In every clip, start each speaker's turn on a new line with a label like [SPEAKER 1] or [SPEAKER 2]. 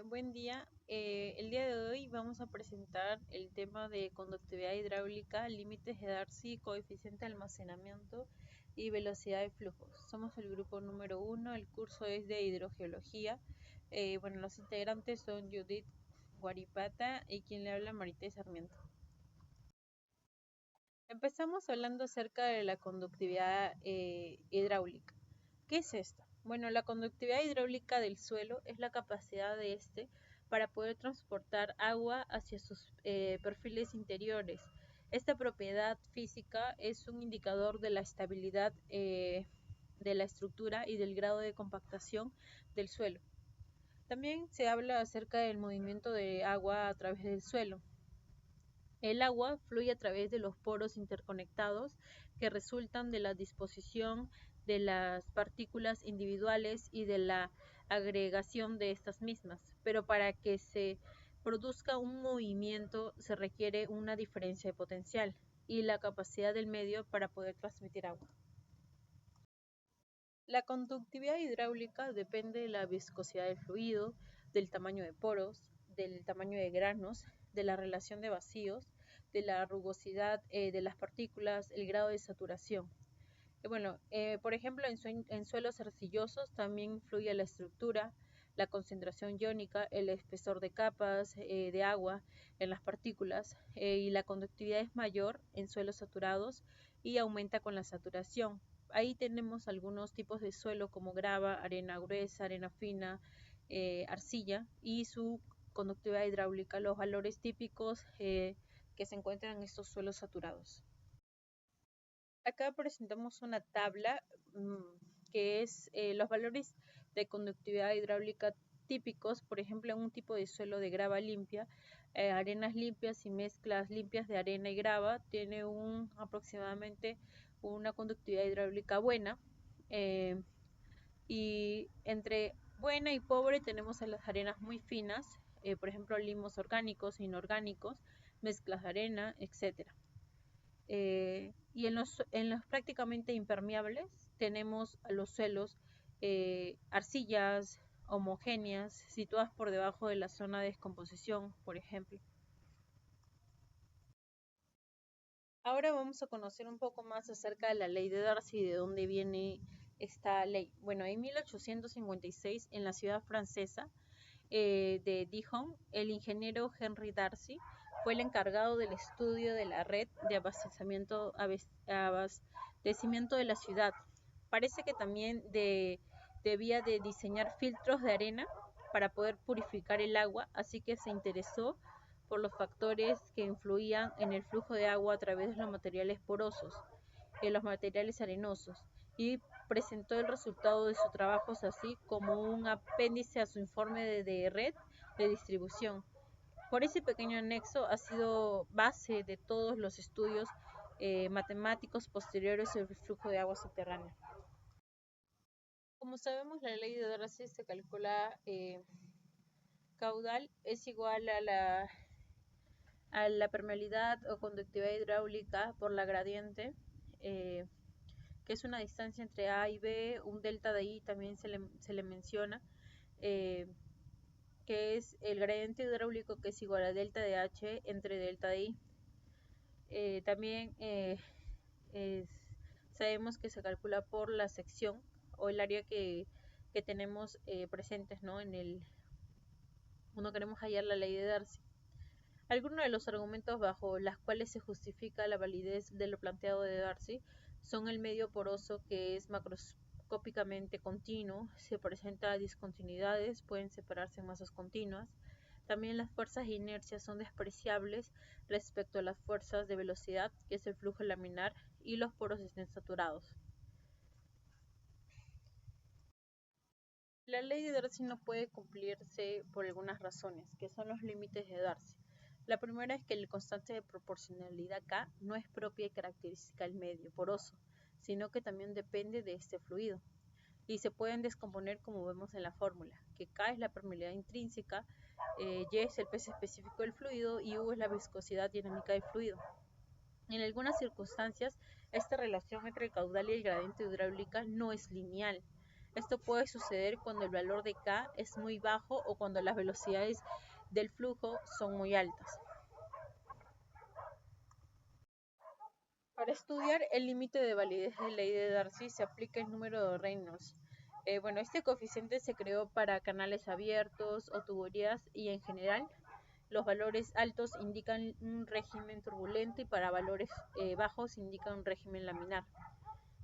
[SPEAKER 1] Buen día. El día de hoy vamos a presentar el tema de conductividad hidráulica, límites de Darcy, coeficiente de almacenamiento y velocidad de flujos. Somos el grupo número 1, el curso es de hidrogeología. Los integrantes son Judith Guaripata y quien le habla Marité Sarmiento. Empezamos hablando acerca de la conductividad hidráulica. ¿Qué es esto? Bueno, la conductividad hidráulica del suelo es la capacidad de este para poder transportar agua hacia sus perfiles interiores. Esta propiedad física es un indicador de la estabilidad de la estructura y del grado de compactación del suelo. También se habla acerca del movimiento de agua a través del suelo. El agua fluye a través de los poros interconectados que resultan de la disposición de las partículas individuales y de la agregación de estas mismas, pero para que se produzca un movimiento se requiere una diferencia de potencial y la capacidad del medio para poder transmitir agua. La conductividad hidráulica depende de la viscosidad del fluido, del tamaño de poros, del tamaño de granos, de la relación de vacíos, de la rugosidad de las partículas, el grado de saturación. Por ejemplo, en suelos arcillosos también influye la estructura, la concentración iónica, el espesor de capas de agua en las partículas y la conductividad es mayor en suelos saturados y aumenta con la saturación. Ahí tenemos algunos tipos de suelo como grava, arena gruesa, arena fina, arcilla y su conductividad hidráulica, los valores típicos que se encuentran en estos suelos saturados. Acá presentamos una tabla que es los valores de conductividad hidráulica típicos, por ejemplo, en un tipo de suelo de grava limpia, arenas limpias y mezclas limpias de arena y grava, tiene aproximadamente una conductividad hidráulica buena. Y entre buena y pobre tenemos a las arenas muy finas, por ejemplo, limos orgánicos, inorgánicos, mezclas de arena, etcétera. Y en los prácticamente impermeables tenemos a los suelos arcillas homogéneas situadas por debajo de la zona de descomposición, por ejemplo. Ahora vamos a conocer un poco más acerca de la ley de Darcy y de dónde viene esta ley. Bueno, en 1856, en la ciudad francesa de Dijon, el ingeniero Henry Darcy fue el encargado del estudio de la red de abastecimiento de la ciudad. Parece que también debía de diseñar filtros de arena para poder purificar el agua, así que se interesó por los factores que influían en el flujo de agua a través de los materiales porosos, los materiales arenosos, y presentó el resultado de sus trabajos así como un apéndice a su informe de red de distribución. Por ese pequeño anexo ha sido base de todos los estudios matemáticos posteriores sobre el flujo de agua subterránea. Como sabemos, la ley de Darcy se calcula caudal es igual a la permeabilidad o conductividad hidráulica por la gradiente, que es una distancia entre A y B, un delta de I también se le menciona, que es el gradiente hidráulico, que es igual a delta de H entre delta de I. También sabemos que se calcula por la sección o el área que tenemos presentes, ¿no? Cuando queremos hallar la ley de Darcy. Algunos de los argumentos bajo los cuales se justifica la validez de lo planteado de Darcy son el medio poroso, que es macroscópicamente continuo, se presentan discontinuidades, pueden separarse en masas continuas. También las fuerzas de inercia son despreciables respecto a las fuerzas de velocidad, que es el flujo laminar, y los poros estén saturados. La ley de Darcy no puede cumplirse por algunas razones, que son los límites de Darcy. La primera es que el constante de proporcionalidad K no es propia y característica del medio poroso, sino que también depende de este fluido. Y se pueden descomponer como vemos en la fórmula, que K es la permeabilidad intrínseca, Y es el peso específico del fluido y U es la viscosidad dinámica del fluido. En algunas circunstancias, esta relación entre el caudal y el gradiente hidráulica no es lineal. Esto puede suceder cuando el valor de K es muy bajo o cuando las velocidades del flujo son muy altas. Para estudiar el límite de validez de la ley de Darcy se aplica el número de Reynolds. Este coeficiente se creó para canales abiertos o tuberías y en general los valores altos indican un régimen turbulento y para valores bajos indican un régimen laminar.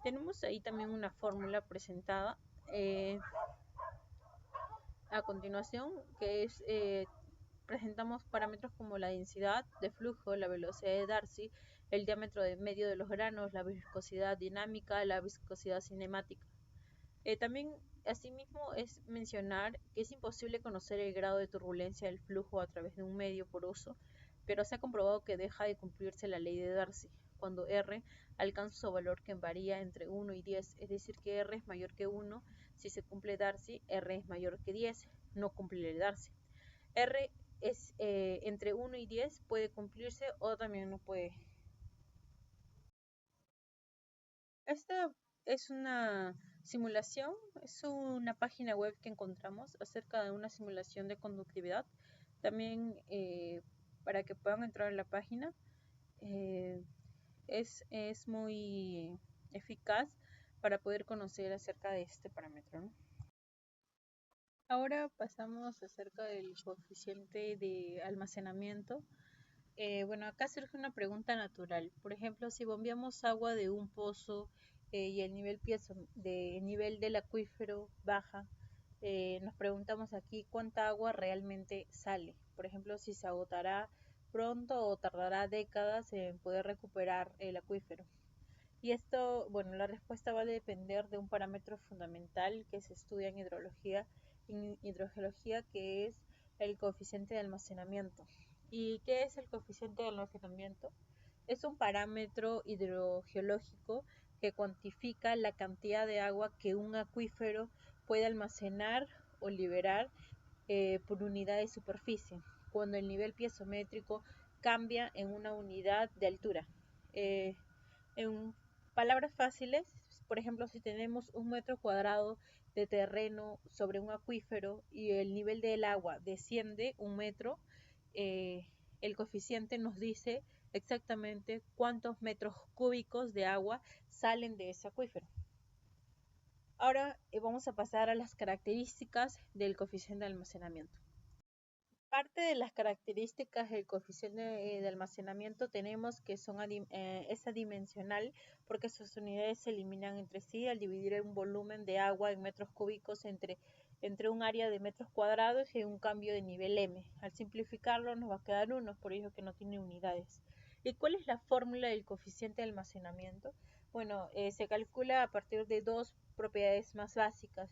[SPEAKER 1] Tenemos ahí también una fórmula presentada a continuación que es presentamos parámetros como la densidad de flujo, la velocidad de Darcy, el diámetro de medio de los granos, la viscosidad dinámica, la viscosidad cinemática. También, asimismo, es mencionar que es imposible conocer el grado de turbulencia del flujo a través de un medio poroso, pero se ha comprobado que deja de cumplirse la ley de Darcy cuando R alcanza su valor que varía entre 1 y 10, es decir, que R es mayor que 1. Si se cumple Darcy, R es mayor que 10, no cumple el Darcy. R es entre 1 y 10, puede cumplirse o también no puede. Esta es una simulación, es una página web que encontramos acerca de una simulación de conductividad. También para que puedan entrar en la página es muy eficaz para poder conocer acerca de este parámetro, ¿no? Ahora pasamos acerca del coeficiente de almacenamiento. Acá surge una pregunta natural. Por ejemplo, si bombeamos agua de un pozo y el nivel del acuífero baja, nos preguntamos aquí cuánta agua realmente sale. Por ejemplo, si se agotará pronto o tardará décadas en poder recuperar el acuífero. Y esto, la respuesta va a depender de un parámetro fundamental que se estudia en hidrogeología, que es el coeficiente de almacenamiento. ¿Y qué es el coeficiente de almacenamiento? Es un parámetro hidrogeológico que cuantifica la cantidad de agua que un acuífero puede almacenar o liberar por unidad de superficie, cuando el nivel piezométrico cambia en una unidad de altura. En palabras fáciles, por ejemplo, si tenemos 1 metro cuadrado de terreno sobre un acuífero y el nivel del agua desciende 1 metro, el coeficiente nos dice exactamente cuántos metros cúbicos de agua salen de ese acuífero. Ahora vamos a pasar a las características del coeficiente de almacenamiento. Parte de las características del coeficiente de almacenamiento tenemos que es adimensional porque sus unidades se eliminan entre sí al dividir un volumen de agua en metros cúbicos entre un área de metros cuadrados y un cambio de nivel m. Al simplificarlo nos va a quedar 1, por ello que no tiene unidades. ¿Y cuál es la fórmula del coeficiente de almacenamiento? Se calcula a partir de dos propiedades más básicas,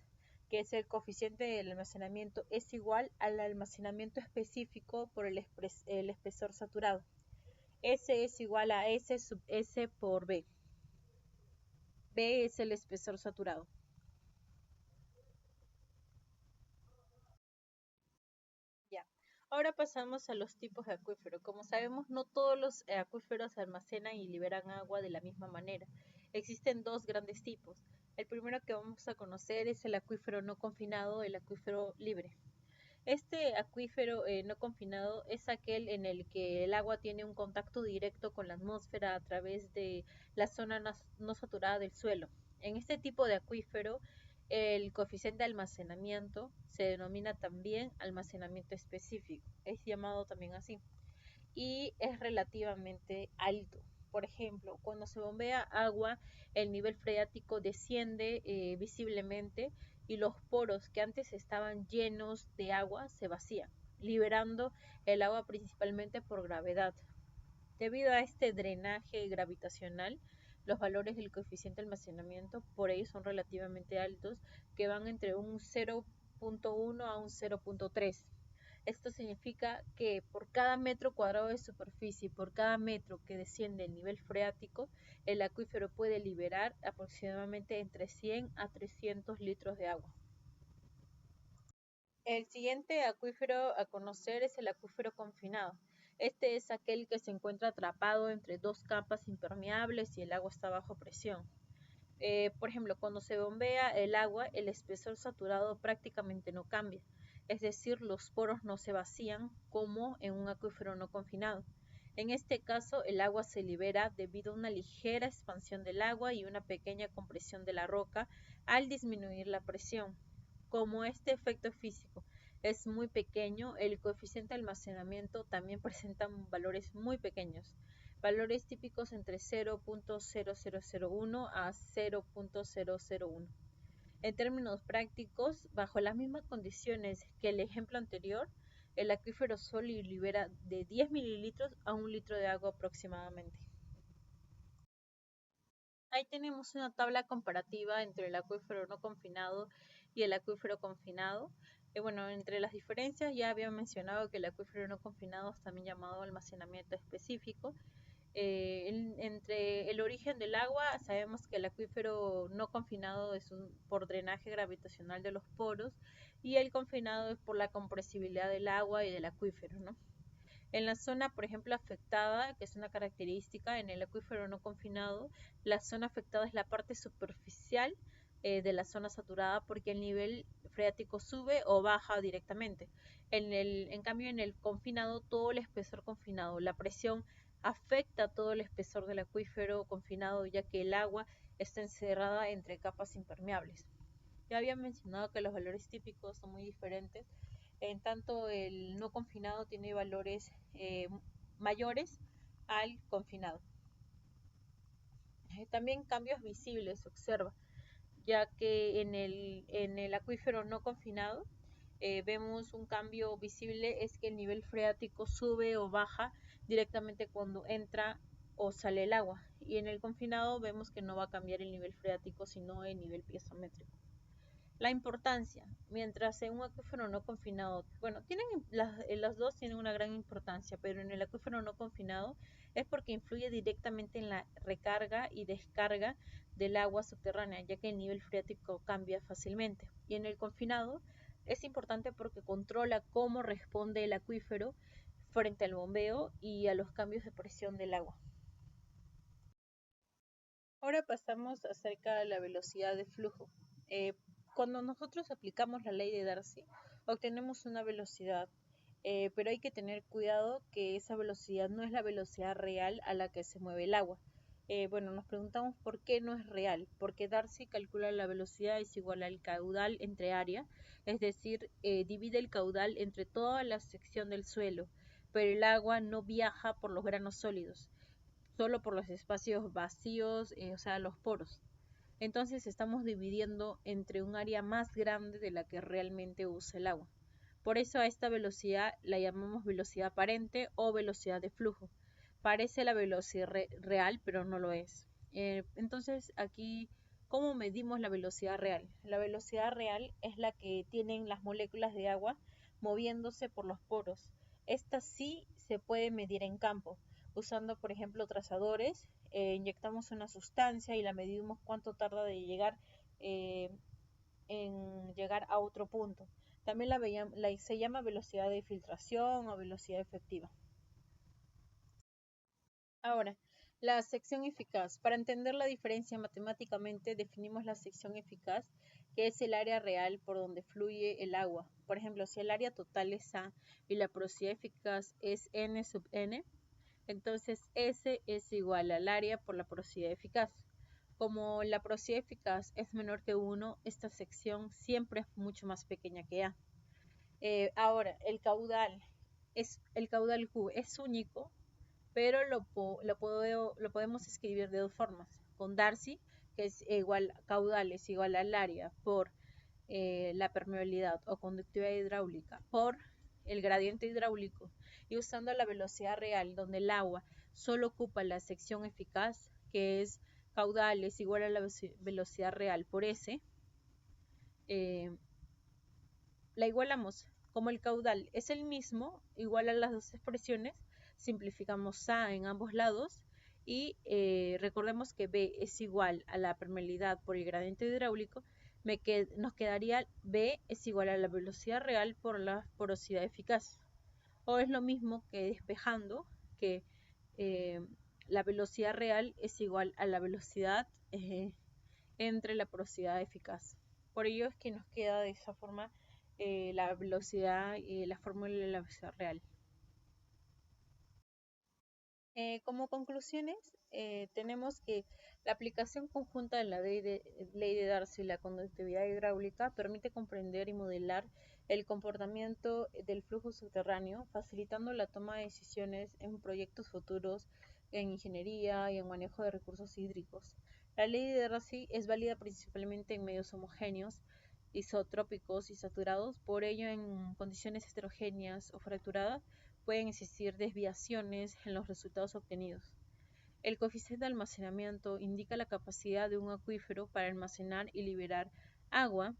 [SPEAKER 1] que es el coeficiente del almacenamiento, es igual al almacenamiento específico por el espesor saturado. S es igual a S sub S por B. B es el espesor saturado. Ya. Ahora pasamos a los tipos de acuífero. Como sabemos, no todos los acuíferos almacenan y liberan agua de la misma manera. Existen dos grandes tipos. El primero que vamos a conocer es el acuífero no confinado, el acuífero libre. Este acuífero no confinado es aquel en el que el agua tiene un contacto directo con la atmósfera a través de la zona no saturada del suelo. En este tipo de acuífero, el coeficiente de almacenamiento se denomina también almacenamiento específico, es llamado también así, y es relativamente alto. Por ejemplo, cuando se bombea agua, el nivel freático desciende visiblemente y los poros que antes estaban llenos de agua se vacían, liberando el agua principalmente por gravedad. Debido a este drenaje gravitacional, los valores del coeficiente de almacenamiento por ahí son relativamente altos, que van entre un 0.1 a un 0.3. Esto significa que por cada metro cuadrado de superficie, por cada metro que desciende el nivel freático, el acuífero puede liberar aproximadamente entre 100 a 300 litros de agua. El siguiente acuífero a conocer es el acuífero confinado. Este es aquel que se encuentra atrapado entre dos capas impermeables y el agua está bajo presión. Por ejemplo, cuando se bombea el agua, el espesor saturado prácticamente no cambia, es decir, los poros no se vacían como en un acuífero no confinado. En este caso, el agua se libera debido a una ligera expansión del agua y una pequeña compresión de la roca al disminuir la presión. Como este efecto físico es muy pequeño, el coeficiente de almacenamiento también presenta valores muy pequeños, valores típicos entre 0.0001 a 0.001. En términos prácticos, bajo las mismas condiciones que el ejemplo anterior, el acuífero sólido libera de 10 mililitros a 1 litro de agua aproximadamente. Ahí tenemos una tabla comparativa entre el acuífero no confinado y el acuífero confinado. Bueno, entre las diferencias ya había mencionado que el acuífero no confinado es también llamado almacenamiento específico. Entre el origen del agua, sabemos que el acuífero no confinado es por drenaje gravitacional de los poros y el confinado es por la compresibilidad del agua y del acuífero, ¿no? En la zona, por ejemplo, afectada, que es una característica en el acuífero no confinado, la zona afectada es la parte superficial de la zona saturada porque el nivel freático sube o baja directamente. En cambio, en el confinado, todo el espesor confinado, la presión afecta todo el espesor del acuífero confinado, ya que el agua está encerrada entre capas impermeables. Ya había mencionado que los valores típicos son muy diferentes. En tanto, el no confinado tiene valores mayores al confinado. También cambios visibles se observa, ya que en el acuífero no confinado vemos un cambio visible, es que el nivel freático sube o baja directamente cuando entra o sale el agua, y en el confinado vemos que no va a cambiar el nivel freático sino el nivel piezométrico. La importancia, mientras en un acuífero no confinado, bueno, las dos tienen una gran importancia, pero en el acuífero no confinado es porque influye directamente en la recarga y descarga del agua subterránea, ya que el nivel freático cambia fácilmente. Y en el confinado es importante porque controla cómo responde el acuífero frente al bombeo y a los cambios de presión del agua. Ahora pasamos acerca de la velocidad de flujo. Cuando nosotros aplicamos la ley de Darcy, obtenemos una velocidad, pero hay que tener cuidado que esa velocidad no es la velocidad real a la que se mueve el agua. Bueno, nos preguntamos por qué no es real, porque Darcy calcula la velocidad es igual al caudal entre área, es decir, divide el caudal entre toda la sección del suelo, pero el agua no viaja por los granos sólidos, solo por los espacios vacíos, o sea, los poros. Entonces estamos dividiendo entre un área más grande de la que realmente usa el agua. Por eso a esta velocidad la llamamos velocidad aparente o velocidad de flujo. Parece la velocidad real, pero no lo es. Entonces aquí, ¿cómo medimos la velocidad real? La velocidad real es la que tienen las moléculas de agua moviéndose por los poros. Esta sí se puede medir en campo, usando por ejemplo trazadores. Inyectamos una sustancia y la medimos cuánto tarda de llegar en llegar a otro punto. También se llama velocidad de filtración o velocidad efectiva. Ahora, la sección eficaz. Para entender la diferencia matemáticamente definimos la sección eficaz, que es el área real por donde fluye el agua. Por ejemplo, si el área total es A y la porosidad eficaz es N sub N, entonces S es igual al área por la porosidad eficaz. Como la porosidad eficaz es menor que 1, esta sección siempre es mucho más pequeña que A. Ahora, el caudal Q es único, pero lo podemos escribir de dos formas. Con Darcy, que es igual, caudal es igual al área por la permeabilidad o conductividad hidráulica por el gradiente hidráulico, y usando la velocidad real, donde el agua solo ocupa la sección eficaz, que es caudal es igual a la velocidad real por S, la igualamos. Como el caudal es el mismo, igual a las dos expresiones, simplificamos A en ambos lados y recordemos que B es igual a la permeabilidad por el gradiente hidráulico. Nos quedaría B es igual a la velocidad real por la porosidad eficaz. O es lo mismo que despejando, que la velocidad real es igual a la velocidad entre la porosidad eficaz. Por ello es que nos queda de esa forma la velocidad y la fórmula de la velocidad real. Como conclusiones, tenemos que la aplicación conjunta de la ley de Darcy y la conductividad hidráulica permite comprender y modelar el comportamiento del flujo subterráneo, facilitando la toma de decisiones en proyectos futuros, en ingeniería y en manejo de recursos hídricos. La ley de Darcy es válida principalmente en medios homogéneos, isotrópicos y saturados, por ello en condiciones heterogéneas o fracturadas pueden existir desviaciones en los resultados obtenidos. El coeficiente de almacenamiento indica la capacidad de un acuífero para almacenar y liberar agua.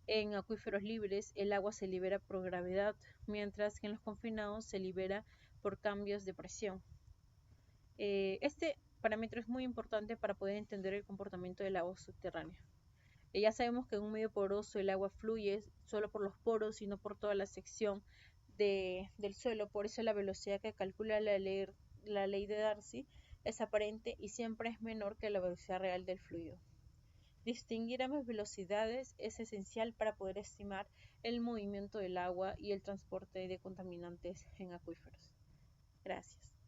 [SPEAKER 1] En acuíferos libres el agua se libera por gravedad, mientras que en los confinados se libera por cambios de presión. Este parámetro es muy importante para poder entender el comportamiento del agua subterránea. Ya sabemos que en un medio poroso el agua fluye solo por los poros y no por toda la sección del suelo, por eso la velocidad que calcula la ley de Darcy es aparente y siempre es menor que la velocidad real del fluido. Distinguir ambas velocidades es esencial para poder estimar el movimiento del agua y el transporte de contaminantes en acuíferos. Gracias.